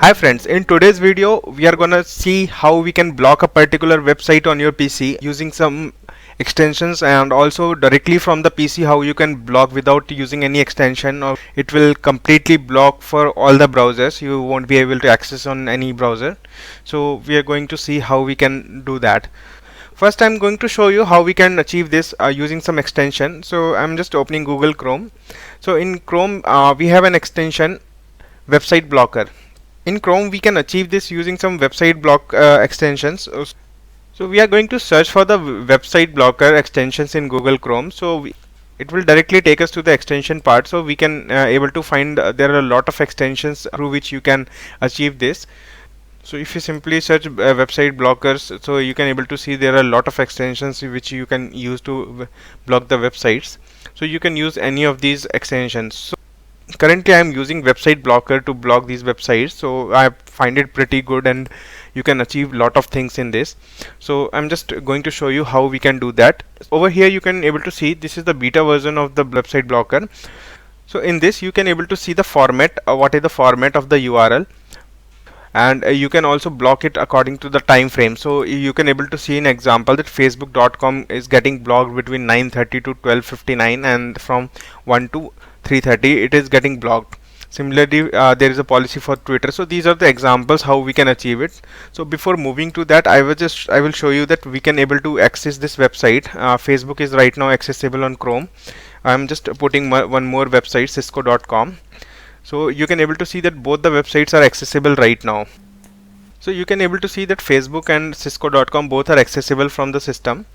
Hi friends, in today's video we are gonna see how we can block a particular website on your PC using some extensions, and also directly from the PC how you can block without using any extension, or it will completely block for all the browsers. You won't be able to access on any browser. So we are going to see how we can do that. First I'm going to show you how we can achieve this using some extension. So I'm just opening Google Chrome. So in Chrome we have an extension, website blocker. In Chrome we can achieve this using some website block extensions. So we are going to search for the website blocker extensions in Google Chrome. So it will directly take us to the extension part, so we can able to find there are a lot of extensions through which you can achieve this. So if you simply search website blockers, so you can able to see there are a lot of extensions which you can use to block the websites. So you can use any of these extensions. So currently I am using website blocker to block these websites, so I find it pretty good and you can achieve lot of things in this. So I'm just going to show you how we can do that. Over here you can able to see this is the beta version of the website blocker. So in this you can able to see the format, what is the format of the URL, and you can also block it according to the time frame. So you can able to see an example that facebook.com is getting blocked between 9:30 to 12:59, and from 1 to 3:30 it is getting blocked. Similarly there is a policy for Twitter. So these are the examples how we can achieve it. So before moving to that, I will show you that we can able to access this website. Facebook is right now accessible on Chrome. I'm just putting one more website, cisco.com. So you can able to see that both the websites are accessible right now. So you can able to see that Facebook and cisco.com both are accessible from the system.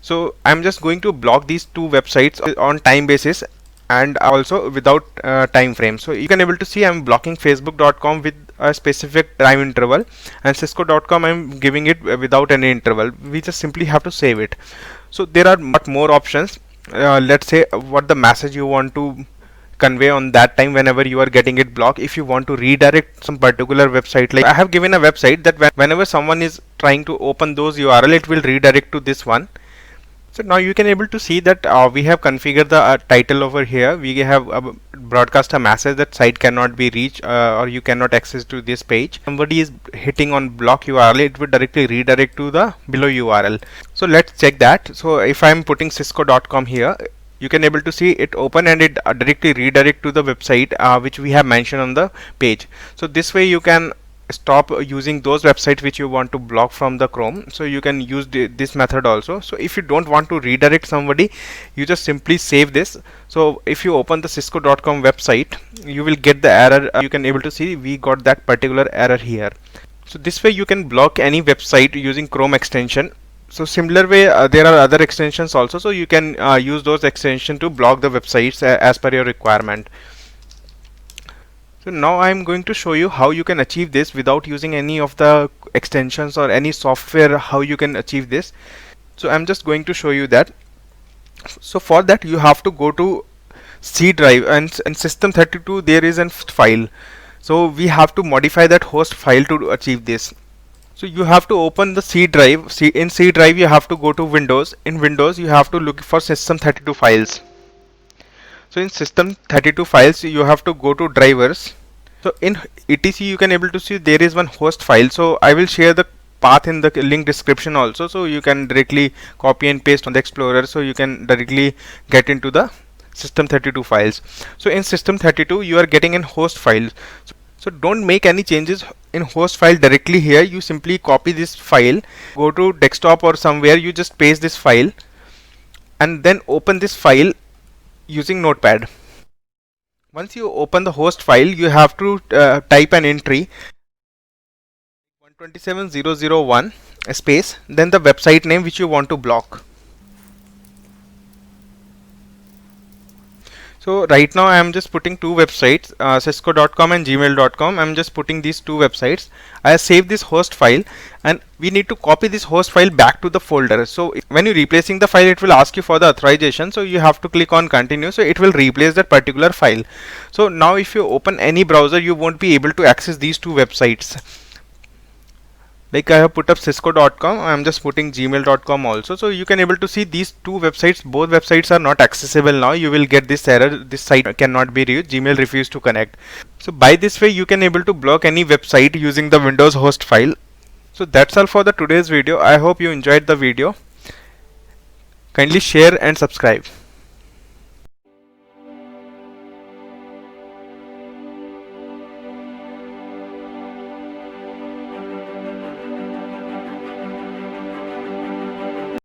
So I'm just going to block these two websites on time basis and also without time frame. So you can able to see I'm blocking facebook.com with a specific time interval, and cisco.com I'm giving it without any interval. We just simply have to save it. So there are much more options. Let's say what the message you want to convey on that time whenever you are getting it blocked. If you want to redirect some particular website, like I have given a website that whenever someone is trying to open those URL, it will redirect to this one. So now you can able to see that we have configured the title over here. We have broadcast a message that site cannot be reached, or you cannot access to this page. Somebody is hitting on block URL, it will directly redirect to the below URL. So let's check that. So if I am putting cisco.com here, you can able to see it open and it directly redirect to the website which we have mentioned on the page. So this way you can stop using those websites which you want to block from the Chrome. So you can use this method also. So if you don't want to redirect somebody, you just simply save this. So if you open the cisco.com website, you will get the error. You can able to see we got that particular error here. So this way you can block any website using Chrome extension. So similar way there are other extensions also, so you can use those extensions to block the websites as per your requirement. So now I am going to show you how you can achieve this without using any of the extensions or any software, how you can achieve this. So I'm just going to show you that. So for that you have to go to C drive, and in system32 there is a file. So we have to modify that host file to achieve this. So you have to open the C drive. In C drive you have to go to Windows. In Windows you have to look for system32 files. So in system32 files you have to go to drivers. So in etc you can able to see there is one host file. So I will share the path in the link description also, so you can directly copy and paste on the Explorer, so you can directly get into the system32 files. So in system32 you are getting an host file. So don't make any changes in host file directly here. You simply copy this file, go to desktop or somewhere, you just paste this file and then open this file using Notepad. Once you open the host file, you have to type an entry 127001 space, then the website name which you want to block. So right now I am just putting two websites, cisco.com and gmail.com. I am just putting these two websites. I have saved this host file and we need to copy this host file back to the folder. So when you're replacing the file, it will ask you for the authorization. So you have to click on continue. So it will replace that particular file. So now if you open any browser, you won't be able to access these two websites. Like I have put up cisco.com, I am just putting gmail.com also. So you can able to see these two websites, both websites are not accessible now. You will get this error, this site cannot be reached, Gmail refused to connect. So by this way you can able to block any website using the Windows host file. So that's all for the today's video. I hope you enjoyed the video. Kindly share and subscribe.